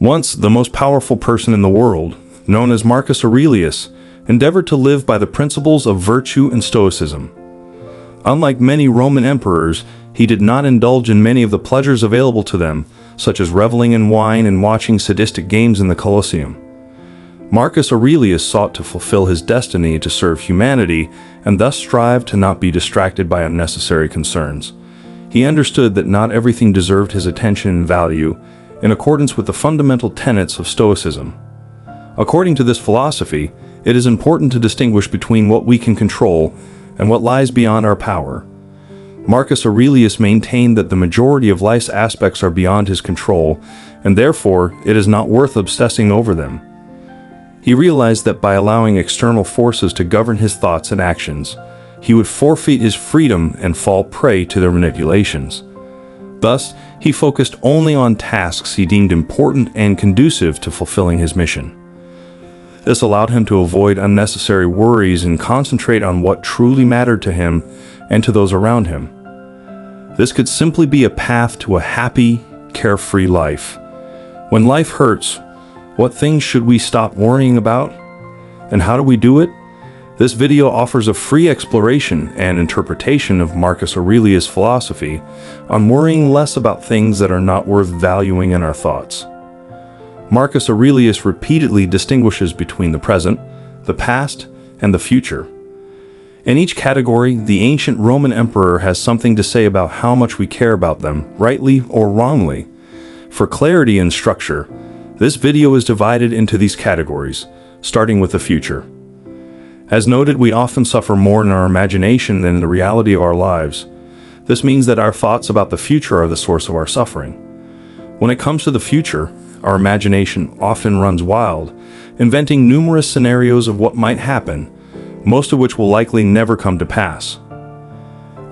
Once the most powerful person in the world, known as Marcus Aurelius, endeavored to live by the principles of virtue and stoicism. Unlike many Roman emperors, he did not indulge in many of the pleasures available to them, such as reveling in wine and watching sadistic games in the Colosseum. Marcus Aurelius sought to fulfill his destiny to serve humanity and thus strive to not be distracted by unnecessary concerns. He understood that not everything deserved his attention and value, in accordance with the fundamental tenets of Stoicism. According to this philosophy, it is important to distinguish between what we can control and what lies beyond our power. Marcus Aurelius maintained that the majority of life's aspects are beyond his control, and therefore it is not worth obsessing over them. He realized that by allowing external forces to govern his thoughts and actions, he would forfeit his freedom and fall prey to their manipulations. Thus, he focused only on tasks he deemed important and conducive to fulfilling his mission. This allowed him to avoid unnecessary worries and concentrate on what truly mattered to him and to those around him. This could simply be a path to a happy, carefree life. When life hurts, what things should we stop worrying about? And how do we do it? This video offers a free exploration and interpretation of Marcus Aurelius' philosophy on worrying less about things that are not worth valuing in our thoughts. Marcus Aurelius repeatedly distinguishes between the present, the past, and the future. In each category, the ancient Roman emperor has something to say about how much we care about them, rightly or wrongly. For clarity and structure, this video is divided into these categories, starting with the future. As noted, we often suffer more in our imagination than in the reality of our lives. This means that our thoughts about the future are the source of our suffering. When it comes to the future, our imagination often runs wild, inventing numerous scenarios of what might happen, most of which will likely never come to pass.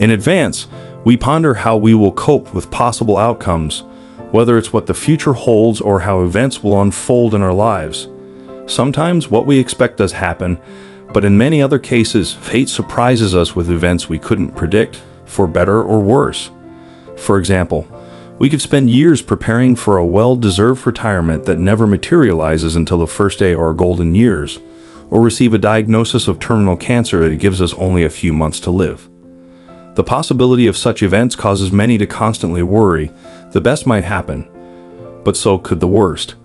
In advance, we ponder how we will cope with possible outcomes, whether it's what the future holds or how events will unfold in our lives. Sometimes what we expect does happen, but in many other cases, fate surprises us with events we couldn't predict, for better or worse. For example, we could spend years preparing for a well-deserved retirement that never materializes until the first day of our golden years, or receive a diagnosis of terminal cancer that gives us only a few months to live. The possibility of such events causes many to constantly worry. The best might happen, but so could the worst.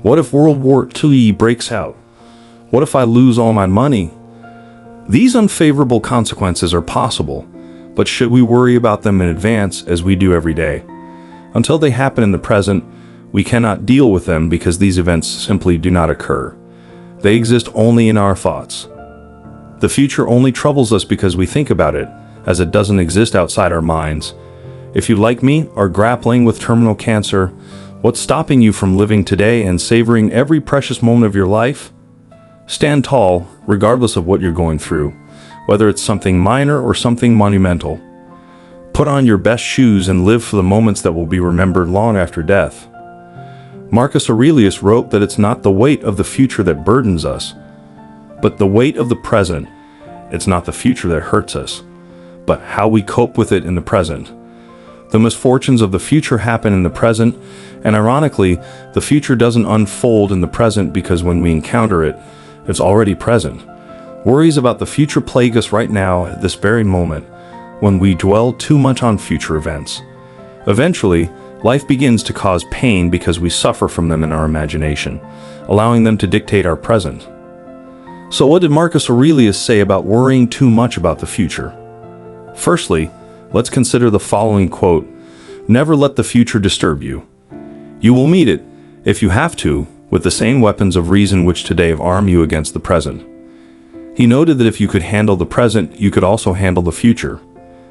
What if World War II breaks out? What if I lose all my money? These unfavorable consequences are possible, but should we worry about them in advance as we do every day? Until they happen in the present, we cannot deal with them because these events simply do not occur. They exist only in our thoughts. The future only troubles us because we think about it, as it doesn't exist outside our minds. If you, like me, are grappling with terminal cancer, what's stopping you from living today and savoring every precious moment of your life? Stand tall, regardless of what you're going through, whether it's something minor or something monumental. Put on your best shoes and live for the moments that will be remembered long after death. Marcus Aurelius wrote that it's not the weight of the future that burdens us, but the weight of the present. It's not the future that hurts us, but how we cope with it in the present. The misfortunes of the future happen in the present, and ironically, the future doesn't unfold in the present because when we encounter it, it's already present. Worries about the future plague us right now at this very moment when we dwell too much on future events. Eventually, life begins to cause pain because we suffer from them in our imagination, allowing them to dictate our present. So what did Marcus Aurelius say about worrying too much about the future? Firstly, let's consider the following quote: "Never let the future disturb you. You will meet it, if you have to, with the same weapons of reason which today arm you against the present." He noted that if you could handle the present, you could also handle the future.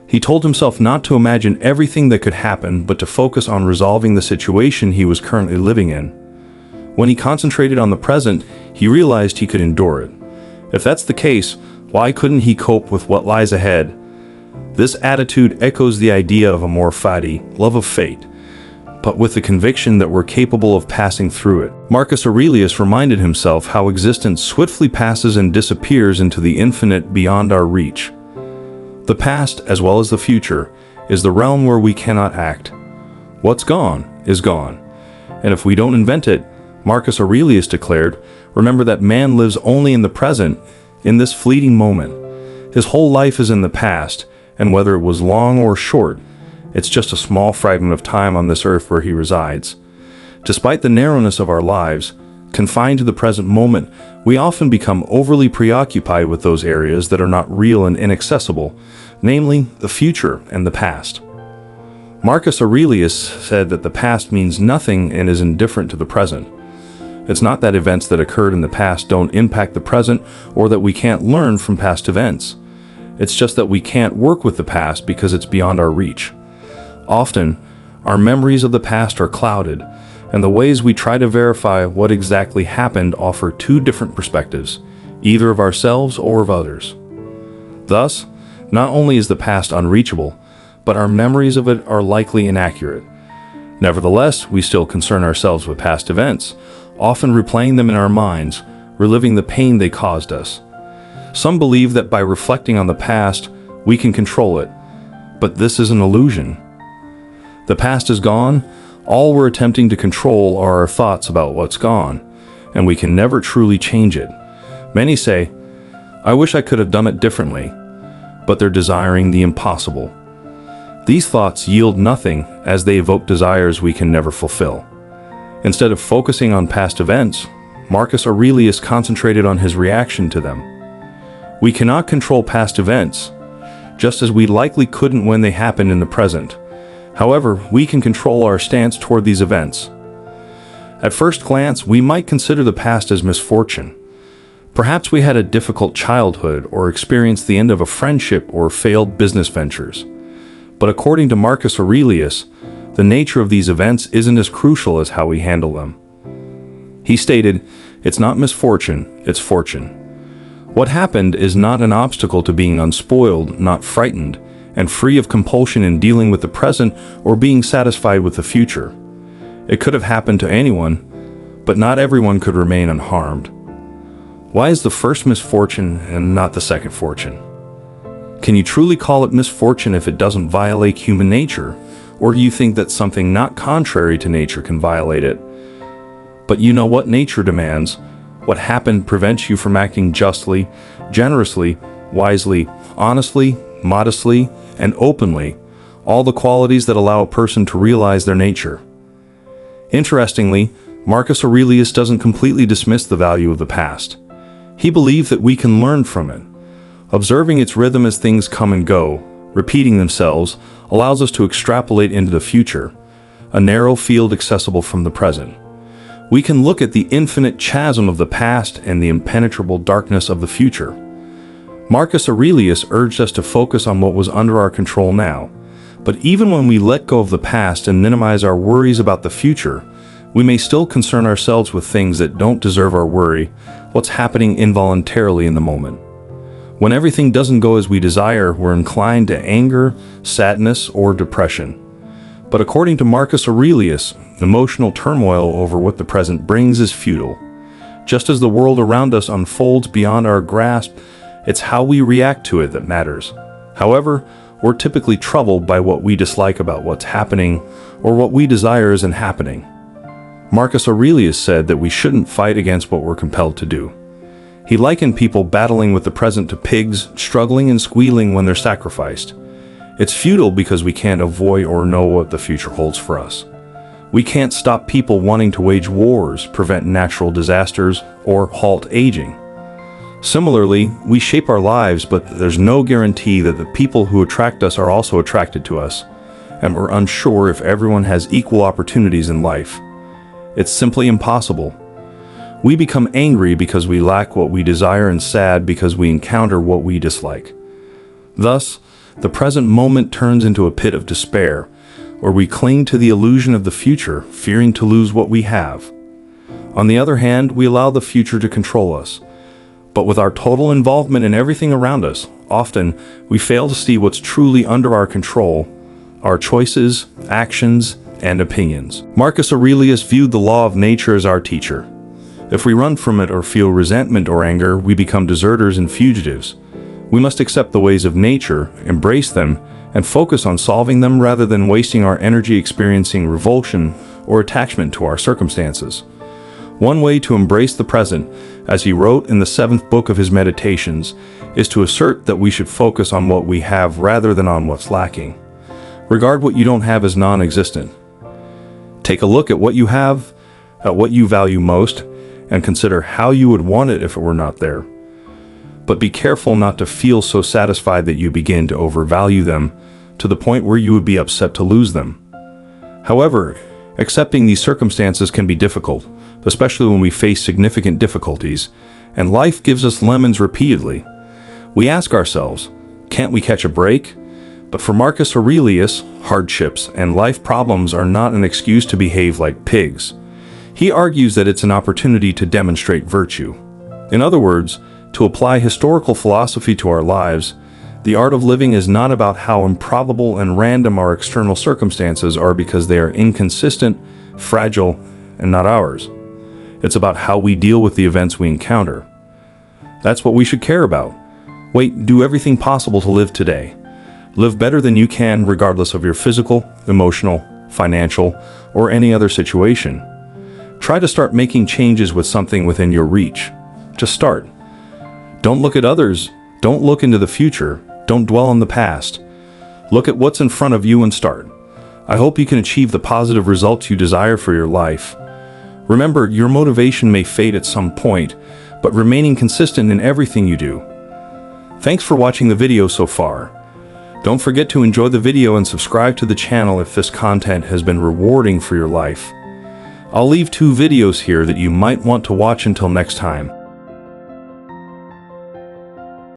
He told himself not to imagine everything that could happen, but to focus on resolving the situation he was currently living in. When he concentrated on the present, he realized he could endure it. If that's the case, why couldn't he cope with what lies ahead? This attitude echoes the idea of amor fati, love of fate, but with the conviction that we're capable of passing through it. Marcus Aurelius reminded himself how existence swiftly passes and disappears into the infinite beyond our reach. The past, as well as the future, is the realm where we cannot act. What's gone is gone, And if we don't invent it, Marcus Aurelius declared, remember that man lives only in the present, in this fleeting moment. His whole life is in the past, and whether it was long or short, it's just a small fragment of time on this earth where he resides. Despite the narrowness of our lives, confined to the present moment, we often become overly preoccupied with those areas that are not real and inaccessible, namely the future and the past. Marcus Aurelius said that the past means nothing and is indifferent to the present. It's not that events that occurred in the past don't impact the present or that we can't learn from past events. It's just that we can't work with the past because it's beyond our reach. Often, our memories of the past are clouded, and the ways we try to verify what exactly happened offer two different perspectives, either of ourselves or of others. Thus, not only is the past unreachable, but our memories of it are likely inaccurate. Nevertheless, we still concern ourselves with past events, often replaying them in our minds, reliving the pain they caused us. Some believe that by reflecting on the past, we can control it, but this is an illusion. The past is gone. All we're attempting to control are our thoughts about what's gone, and we can never truly change it. Many say, I wish I could have done it differently, but they're desiring the impossible. These thoughts yield nothing as they evoke desires we can never fulfill. Instead of focusing on past events, Marcus Aurelius concentrated on his reaction to them. We cannot control past events, just as we likely couldn't when they happened in the present. However, we can control our stance toward these events. At first glance, we might consider the past as misfortune. Perhaps we had a difficult childhood or experienced the end of a friendship or failed business ventures. But according to Marcus Aurelius, the nature of these events isn't as crucial as how we handle them. He stated, it's not misfortune, it's fortune. What happened is not an obstacle to being unspoiled, not frightened, and free of compulsion in dealing with the present or being satisfied with the future. It could have happened to anyone, but not everyone could remain unharmed. Why is the first misfortune and not the second fortune? Can you truly call it misfortune if it doesn't violate human nature? Or do you think that something not contrary to nature can violate it? But you know what nature demands. What happened prevents you from acting justly, generously, wisely, honestly, modestly, and openly, all the qualities that allow a person to realize their nature. Interestingly, Marcus Aurelius doesn't completely dismiss the value of the past. He believed that we can learn from it. Observing its rhythm as things come and go, repeating themselves, allows us to extrapolate into the future, a narrow field accessible from the present. We can look at the infinite chasm of the past and the impenetrable darkness of the future. Marcus Aurelius urged us to focus on what was under our control now. But even when we let go of the past and minimize our worries about the future, we may still concern ourselves with things that don't deserve our worry, what's happening involuntarily in the moment. When everything doesn't go as we desire, we're inclined to anger, sadness, or depression. But according to Marcus Aurelius, emotional turmoil over what the present brings is futile. Just as the world around us unfolds beyond our grasp, it's how we react to it that matters. However, we're typically troubled by what we dislike about what's happening or what we desire isn't happening. Marcus Aurelius said that we shouldn't fight against what we're compelled to do. He likened people battling with the present to pigs struggling and squealing when they're sacrificed. It's futile because we can't avoid or know what the future holds for us. We can't stop people wanting to wage wars, prevent natural disasters, or halt aging. Similarly, we shape our lives, but there's no guarantee that the people who attract us are also attracted to us, and we're unsure if everyone has equal opportunities in life. It's simply impossible. We become angry because we lack what we desire and sad because we encounter what we dislike. Thus, the present moment turns into a pit of despair, where we cling to the illusion of the future, fearing to lose what we have. On the other hand, we allow the future to control us. But with our total involvement in everything around us, often we fail to see what's truly under our control, our choices, actions, and opinions. Marcus Aurelius viewed the law of nature as our teacher. If we run from it or feel resentment or anger, we become deserters and fugitives. We must accept the ways of nature, embrace them, and focus on solving them rather than wasting our energy experiencing revulsion or attachment to our circumstances. One way to embrace the present, as he wrote in the 7th book of his Meditations, is to assert that we should focus on what we have rather than on what's lacking. Regard what you don't have as non-existent. Take a look at what you have, at what you value most, and consider how you would want it if it were not there. But be careful not to feel so satisfied that you begin to overvalue them to the point where you would be upset to lose them. However, accepting these circumstances can be difficult, especially when we face significant difficulties, and life gives us lemons repeatedly. We ask ourselves, can't we catch a break? But for Marcus Aurelius, hardships and life problems are not an excuse to behave like pigs. He argues that it's an opportunity to demonstrate virtue. In other words, to apply historical philosophy to our lives, the art of living is not about how improbable and random our external circumstances are because they are inconsistent, fragile, and not ours. It's about how we deal with the events we encounter. That's what we should care about. Do everything possible to live today. Live better than you can regardless of your physical, emotional, financial, or any other situation. Try to start making changes with something within your reach. Just start. Don't look at others. Don't look into the future. Don't dwell on the past. Look at what's in front of you and start. I hope you can achieve the positive results you desire for your life. Remember, your motivation may fade at some point, but remaining consistent in everything you do. Thanks for watching the video so far. Don't forget to enjoy the video and subscribe to the channel if this content has been rewarding for your life. I'll leave 2 videos here that you might want to watch until next time.